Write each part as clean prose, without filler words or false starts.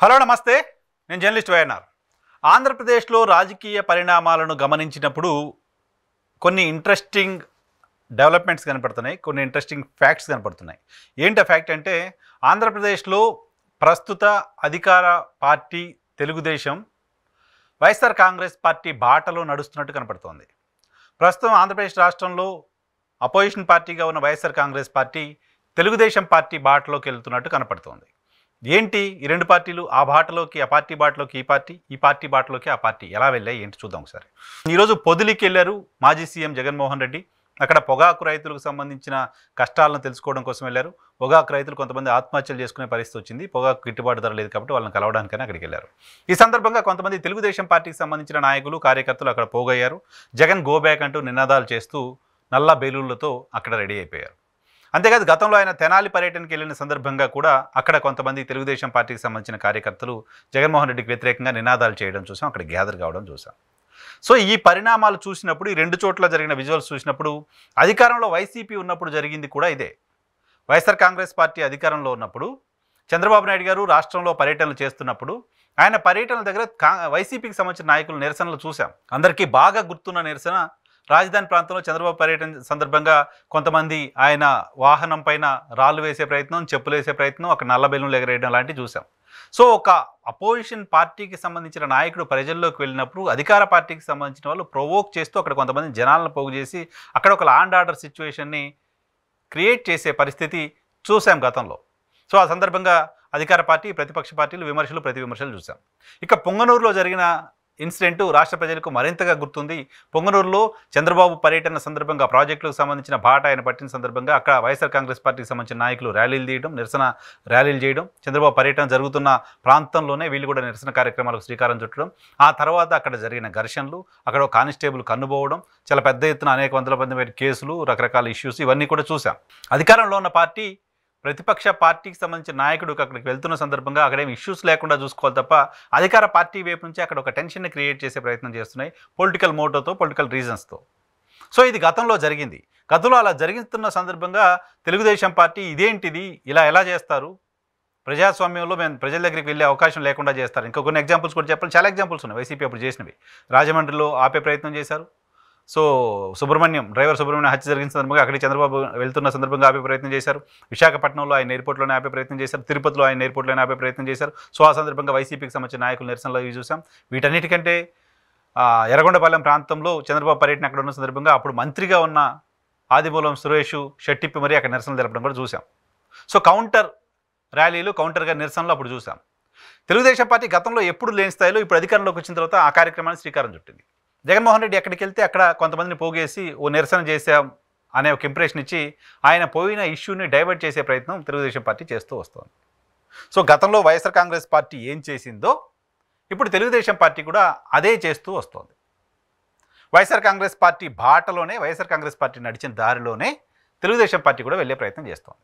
Hello నమస్తే, నేను journalist YNR. ఆంధ్రప్రదేశ్లో రాజకీయ పరిణామాలను గమనించినప్పుడు కొన్ని ఇంట్రెస్టింగ్ డెవలప్మెంట్స్ కనపడుతున్నాయి, కొన్ని ఇంట్రెస్టింగ్ ఫ్యాక్ట్స్ కనపడుతున్నాయి. ఏంటి ఆ ఫ్యాక్ట్ అంటే, ఆంధ్రప్రదేశ్లో ప్రస్తుత అధికార పార్టీ తెలుగుదేశం వైఎస్ఆర్ కాంగ్రెస్ పార్టీ బాటలో నడుస్తున్నట్టు కనపడుతోంది. ప్రస్తుతం ఆంధ్రప్రదేశ్ రాష్ట్రంలో అపోజిషన్ పార్టీగా ఉన్న వైఎస్ఆర్ కాంగ్రెస్ పార్టీ తెలుగుదేశం పార్టీ బాటలోకి వెళ్తున్నట్టు కనపడుతోంది. ఏంటి ఈ రెండు పార్టీలు? ఆ బాటలోకి, ఆ పార్టీ బాటలోకి ఈ పార్టీ బాటలోకి ఆ పార్టీ ఎలా వెళ్ళాయి ఏంటి చూద్దాం ఒకసారి. ఈరోజు పొదిలికి వెళ్ళారు మాజీ సీఎం జగన్మోహన్ రెడ్డి. అక్కడ పొగాకు రైతులకు సంబంధించిన కష్టాలను తెలుసుకోవడం కోసం వెళ్ళారు. పొగాకు రైతులు కొంతమంది ఆత్మహత్యలు చేసుకునే పరిస్థితి వచ్చింది. పొగాకు గిట్టుబాటు ధర లేదు కాబట్టి వాళ్ళని కలవడానికైనా అక్కడికి వెళ్ళారు. ఈ సందర్భంగా కొంతమంది తెలుగుదేశం పార్టీకి సంబంధించిన నాయకులు, కార్యకర్తలు అక్కడ పోగయ్యారు. జగన్ గో బ్యాక్ అంటూ నినాదాలు చేస్తూ నల్ల బెలూన్లతో అక్కడ రెడీ అయిపోయారు. అంతేకాదు, గతంలో ఆయన తెనాలి పర్యటనకి వెళ్ళిన సందర్భంగా కూడా అక్కడ కొంతమంది తెలుగుదేశం పార్టీకి సంబంధించిన కార్యకర్తలు జగన్మోహన్ రెడ్డికి వ్యతిరేకంగా నినాదాలు చేయడం చూసాం, అక్కడ గ్యాదర్ కావడం చూసాం. సో ఈ పరిణామాలు చూసినప్పుడు, ఈ రెండు చోట్ల జరిగిన విజువల్స్ చూసినప్పుడు, అధికారంలో వైసీపీ ఉన్నప్పుడు జరిగింది కూడా ఇదే. వైఎస్ఆర్ కాంగ్రెస్ పార్టీ అధికారంలో ఉన్నప్పుడు చంద్రబాబు నాయుడు గారు రాష్ట్రంలో పర్యటనలు చేస్తున్నప్పుడు ఆయన పర్యటనల దగ్గర వైసీపీకి సంబంధించిన నాయకుల నిరసనలు చూసాం. అందరికీ బాగా గుర్తున్న నిరసన, రాజధాని ప్రాంతంలో చంద్రబాబు పర్యటన సందర్భంగా కొంతమంది ఆయన వాహనం పైన రాళ్ళు వేసే ప్రయత్నం, చెప్పులు వేసే ప్రయత్నం, అక్కడ నల్ల బెలూన్లు ఎగరేయడం లాంటివి చూసాం. సో ఒక అపోజిషన్ పార్టీకి సంబంధించిన నాయకుడు ప్రజల్లోకి వెళ్ళినప్పుడు అధికార పార్టీకి సంబంధించిన వాళ్ళు ప్రొవోక్ చేస్తూ అక్కడ కొంతమంది జనాలను పోగు చేసి అక్కడ ఒక లా అండ్ ఆర్డర్ సిచ్యువేషన్ని క్రియేట్ చేసే పరిస్థితి చూసాం గతంలో. సో ఆ సందర్భంగా అధికార పార్టీ, ప్రతిపక్ష పార్టీలు విమర్శలు, ప్రతి విమర్శలు చూసాం. ఇక పొంగనూరులో జరిగిన ఇన్సిడెంట్ రాష్ట్ర ప్రజలకు మరింతగా గుర్తుంది. పొంగనూరులో చంద్రబాబు పర్యటన సందర్భంగా ప్రాజెక్టులకు సంబంధించిన బాట ఆయన పట్టిన సందర్భంగా అక్కడ వైఎస్ఆర్ కాంగ్రెస్ పార్టీకి సంబంధించిన నాయకులు ర్యాలీలు తీయడం, నిరసన ర్యాలీలు చేయడం, చంద్రబాబు పర్యటన జరుగుతున్న ప్రాంతంలోనే వీళ్ళు కూడా నిరసన కార్యక్రమాలకు శ్రీకారం చుట్టడం, ఆ తర్వాత అక్కడ జరిగిన ఘర్షణలు, అక్కడ ఒక కానిస్టేబుల్ కన్నుపోవడం, చాలా పెద్ద ఎత్తున అనేక వందల మంది మీద కేసులు, రకరకాల ఇష్యూస్, ఇవన్నీ కూడా చూసాం. అధికారంలో ఉన్న పార్టీ ప్రతిపక్ష పార్టీకి సంబంధించిన నాయకుడు అక్కడికి వెళ్తున్న సందర్భంగా అక్కడేమి ఇష్యూస్ లేకుండా చూసుకోవాలి తప్ప అధికార పార్టీ వైపు నుంచి అక్కడ ఒక టెన్షన్ని క్రియేట్ చేసే ప్రయత్నం చేస్తున్నాయి, పొలిటికల్ మోటోతో, పొలిటికల్ రీజన్స్తో. సో ఇది గతంలో జరిగింది. గతంలో అలా జరుగుతున్న సందర్భంగా తెలుగుదేశం పార్టీ ఇదేంటిది, ఇలా ఎలా చేస్తారు, ప్రజాస్వామ్యంలో మేము ప్రజల దగ్గరికి వెళ్ళే అవకాశం లేకుండా చేస్తారు. ఇంకా కొన్ని ఎగ్జాంపుల్స్ కూడా చెప్పాలి, చాలా ఎగ్జాంపుల్స్ ఉన్నాయి వైసీపీ అప్పుడు చేసినవి. రాజమండ్రిలో ఆపే ప్రయత్నం చేశారు. సో డ్రైవర్ సుబ్రహ్మణ్యం హత్య జరిగిన సందర్భంగా అక్కడికి చంద్రబాబు వెళ్తున్న సందర్భంగా ఆపే ప్రయత్నం చేశారు. విశాఖపట్నంలో ఆయన ఎయిర్పోర్ట్లోనే ఆపే ప్రయత్నం చేశారు. తిరుపతిలో ఆయన ఎయిర్పోర్ట్లోనే ఆపే ప్రయత్నం చేశారు. సో ఆ సందర్భంగా వైసీపీకి సంబంధించిన నాయకులు నిరసనలో ఇవి చూసాం. వీటన్నిటికంటే ఎర్రగొండపాలెం ప్రాంతంలో చంద్రబాబు పర్యటన అక్కడ ఉన్న సందర్భంగా అప్పుడు మంత్రిగా ఉన్న ఆదిమూలం సురేష్ షెట్టిప్పి మరీ అక్కడ నిరసనలు తెలపడం కూడా చూసాం. సో కౌంటర్ ర్యాలీలు, కౌంటర్గా నిరసనలు అప్పుడు చూసాం. తెలుగుదేశం పార్టీ గతంలో ఎప్పుడు లేని స్థాయిలో ఇప్పుడు అధికారంలోకి వచ్చిన తర్వాత ఆ కార్యక్రమాన్ని శ్రీకారం చుట్టింది. జగన్మోహన్ రెడ్డి ఎక్కడికి వెళ్తే అక్కడ కొంతమందిని పోగేసి ఓ నిరసన చేశాం అనే ఒక ఇంప్రెషన్ ఇచ్చి ఆయన పోయిన ఇష్యూని డైవర్ట్ చేసే ప్రయత్నం తెలుగుదేశం పార్టీ చేస్తూ వస్తుంది. సో గతంలో వైఎస్ఆర్ కాంగ్రెస్ పార్టీ ఏం చేసిందో ఇప్పుడు తెలుగుదేశం పార్టీ కూడా అదే చేస్తూ వస్తుంది. వైఎస్ఆర్ కాంగ్రెస్ పార్టీ బాటలోనే, వైఎస్ఆర్ కాంగ్రెస్ పార్టీ నడిచిన దారిలోనే తెలుగుదేశం పార్టీ కూడా వెళ్ళే ప్రయత్నం చేస్తోంది.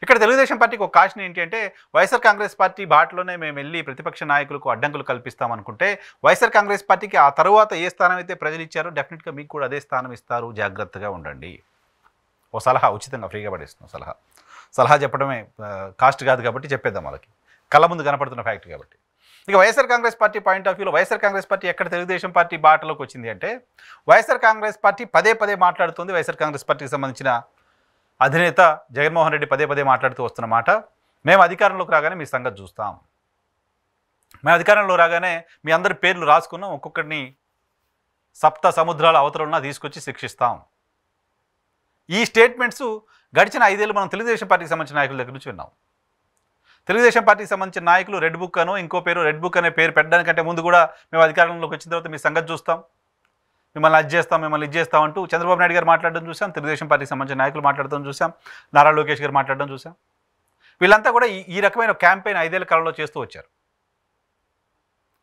ఇక్కడ తెలుగుదేశం పార్టీకి ఒక కాషన్ ఏంటి అంటే, వైఎస్ఆర్ కాంగ్రెస్ పార్టీ బాటలోనే మేము వెళ్ళి ప్రతిపక్ష నాయకులకు అడ్డంకులు కల్పిస్తామనుకుంటే వైఎస్ఆర్ కాంగ్రెస్ పార్టీకి ఆ తర్వాత ఏ స్థానం అయితే ప్రజలు ఇచ్చారో డెఫినెట్గా మీకు కూడా అదే స్థానం ఇస్తారు, జాగ్రత్తగా ఉండండి. ఓ సలహా ఉచితంగా ఫ్రీగా పడేస్తున్నాం. సలహా చెప్పడమే కాస్ట్ కాదు కాబట్టి చెప్పేద్దాం, వాళ్ళకి కళ్ళ ముందు కనపడుతున్న ఫ్యాక్ట్ కాబట్టి. ఇక YSR Congress party point of వ్యూలో వైఎస్ఆర్ కాంగ్రెస్ పార్టీ ఎక్కడ తెలుగుదేశం పార్టీ బాటలోకి వచ్చింది అంటే, వైఎస్ఆర్ కాంగ్రెస్ పార్టీ పదే మాట్లాడుతుంది. వైఎస్ఆర్ కాంగ్రెస్ పార్టీకి సంబంధించిన అధినేత జగన్మోహన్ రెడ్డి పదే మాట్లాడుతూ వస్తున్న మాట, మేము అధికారంలోకి రాగానే మీ సంగతి చూస్తాం, మేము అధికారంలో రాగానే మీ అందరి పేర్లు రాసుకున్నాం, ఒక్కొక్కరిని సప్త సముద్రాల అవతలన్నా తీసుకొచ్చి శిక్షిస్తాం. ఈ స్టేట్మెంట్స్ గడిచిన 5 ఏళ్ళు మనం తెలుగుదేశం పార్టీకి సంబంధించిన నాయకుల దగ్గర నుంచి విన్నాం. తెలుగుదేశం పార్టీకి సంబంధించిన నాయకులు రెడ్ బుక్ అనో ఇంకో పేరు, రెడ్ బుక్ అనే పేరు పెట్టడానికంటే ముందు కూడా మేము అధికారంలోకి వచ్చిన తర్వాత మీ సంగతి చూస్తాం, మిమ్మల్ని అది చేస్తాం, మిమ్మల్ని ఇది చేస్తాం అంటూ చంద్రబాబు నాయుడు గారు మాట్లాడడం చూసాం. తెలుగుదేశం పార్టీకి సంబంధించిన నాయకులు మాట్లాడడం చూసాం. నారా లోకేష్ గారు మాట్లాడడం చూసాం. వీళ్ళంతా కూడా ఈ రకమైన క్యాంపెయిన్ 5 ఏళ్ల కాలంలో చేస్తూ వచ్చారు.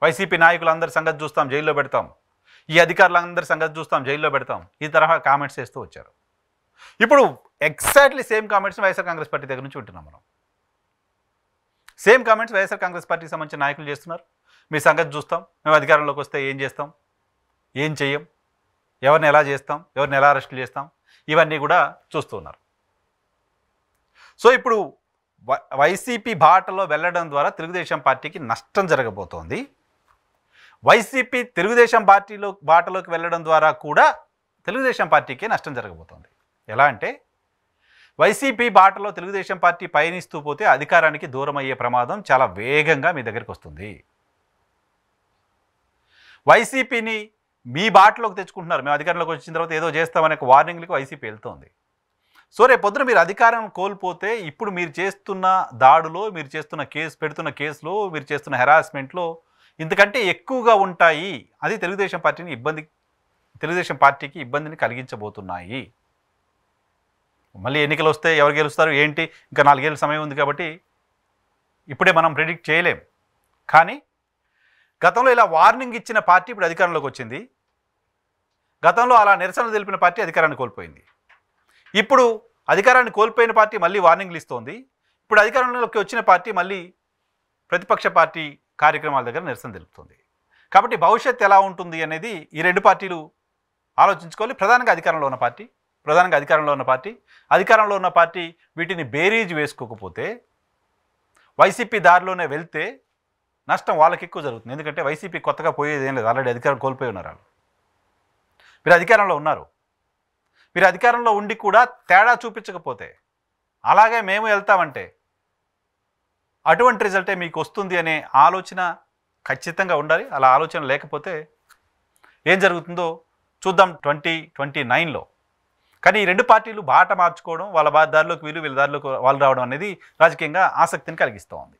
వైసీపీ నాయకులందరి సంగతి చూస్తాం, జైల్లో పెడతాం, ఈ అధికారులందరి సంగతి చూస్తాం, జైల్లో పెడతాం, ఈ తరహా కామెంట్స్ చేస్తూ వచ్చారు. ఇప్పుడు exactly same comments YSR Congress party దగ్గర నుంచి వింటున్నాం మనం. సేమ్ కామెంట్స్ వైఎస్ఆర్ కాంగ్రెస్ పార్టీకి సంబంధించిన నాయకులు చేస్తున్నారు. మీ సంగతి చూస్తాం, మేము అధికారంలోకి వస్తే ఏం చేస్తాం, ఏం చెయ్యం, ఎవరిని ఎలా చేస్తాం, ఎవరిని ఎలా అరెస్టులు చేస్తాం, ఇవన్నీ కూడా చూస్తున్నారు. సో ఇప్పుడు వైసీపీ బాటలో వెళ్ళడం ద్వారా తెలుగుదేశం పార్టీకి నష్టం జరగబోతోంది. వైసీపీ తెలుగుదేశం పార్టీలో బాటలోకి వెళ్ళడం ద్వారా కూడా తెలుగుదేశం పార్టీకే నష్టం జరగబోతోంది. ఎలా అంటే వైసీపీ బాటలో తెలుగుదేశం పార్టీ పయనిస్తూ పోతే అధికారానికి దూరం అయ్యే ప్రమాదం చాలా వేగంగా మీ దగ్గరికి వస్తుంది. వైసీపీని మీ బాటలోకి తెచ్చుకుంటున్నారు. మేము అధికారంలోకి వచ్చిన తర్వాత ఏదో చేస్తామనే వార్నింగ్లకు వైసీపీ వెళ్తోంది. సో రేపు పొద్దున మీరు అధికారం కోల్పోతే ఇప్పుడు మీరు చేస్తున్న దాడులో, మీరు చేస్తున్న పెడుతున్న కేసులో, మీరు చేస్తున్న హెరాస్మెంట్లో ఇంతకంటే ఎక్కువగా ఉంటాయి. అది తెలుగుదేశం పార్టీకి ఇబ్బందిని కలిగించబోతున్నాయి. మళ్ళీ ఎన్నికలు వస్తే ఎవరు గెలుస్తారు ఏంటి, ఇంకా 4 ఏళ్ళ సమయం ఉంది కాబట్టి ఇప్పుడే మనం ప్రెడిక్ట్ చేయలేం. కానీ గతంలో ఇలా వార్నింగ్ ఇచ్చిన పార్టీ ఇప్పుడు అధికారంలోకి వచ్చింది. గతంలో అలా నిరసన తెలిపిన పార్టీ అధికారాన్ని కోల్పోయింది. ఇప్పుడు అధికారాన్ని కోల్పోయిన పార్టీ మళ్ళీ వార్నింగ్లు ఇస్తోంది. ఇప్పుడు అధికారంలోకి వచ్చిన పార్టీ మళ్ళీ ప్రతిపక్ష పార్టీ కార్యక్రమాల దగ్గర నిరసన తెలుపుతుంది. కాబట్టి భవిష్యత్తు ఎలా ఉంటుంది అనేది ఈ 2 పార్టీలు ఆలోచించుకోవాలి. ప్రధానంగా అధికారంలో ఉన్న పార్టీ వీటిని బేరీజ్ వేసుకోకపోతే, వైసీపీ దారిలోనే వెళ్తే నష్టం వాళ్ళకి ఎక్కువ జరుగుతుంది. ఎందుకంటే వైసీపీ కొత్తగా పోయేది ఏం లేదు, ఆల్రెడీ అధికారం కోల్పోయి ఉన్నారు. మీరు అధికారంలో ఉన్నారు. మీరు అధికారంలో ఉండి కూడా తేడా చూపించకపోతే, అలాగే మేము వెళ్తామంటే అటువంటి రిజల్టే మీకు వస్తుంది అనే ఆలోచన ఖచ్చితంగా ఉండాలి. అలా ఆలోచన లేకపోతే ఏం జరుగుతుందో చూద్దాం 2029లో. కానీ ఈ 2 పార్టీలు బాట మార్చుకోవడం, వాళ్ళ దారిలోకి వీళ్ళ దారిలోకి వాళ్ళు రావడం అనేది రాజకీయంగా ఆసక్తిని కలిగిస్తూ ఉంది.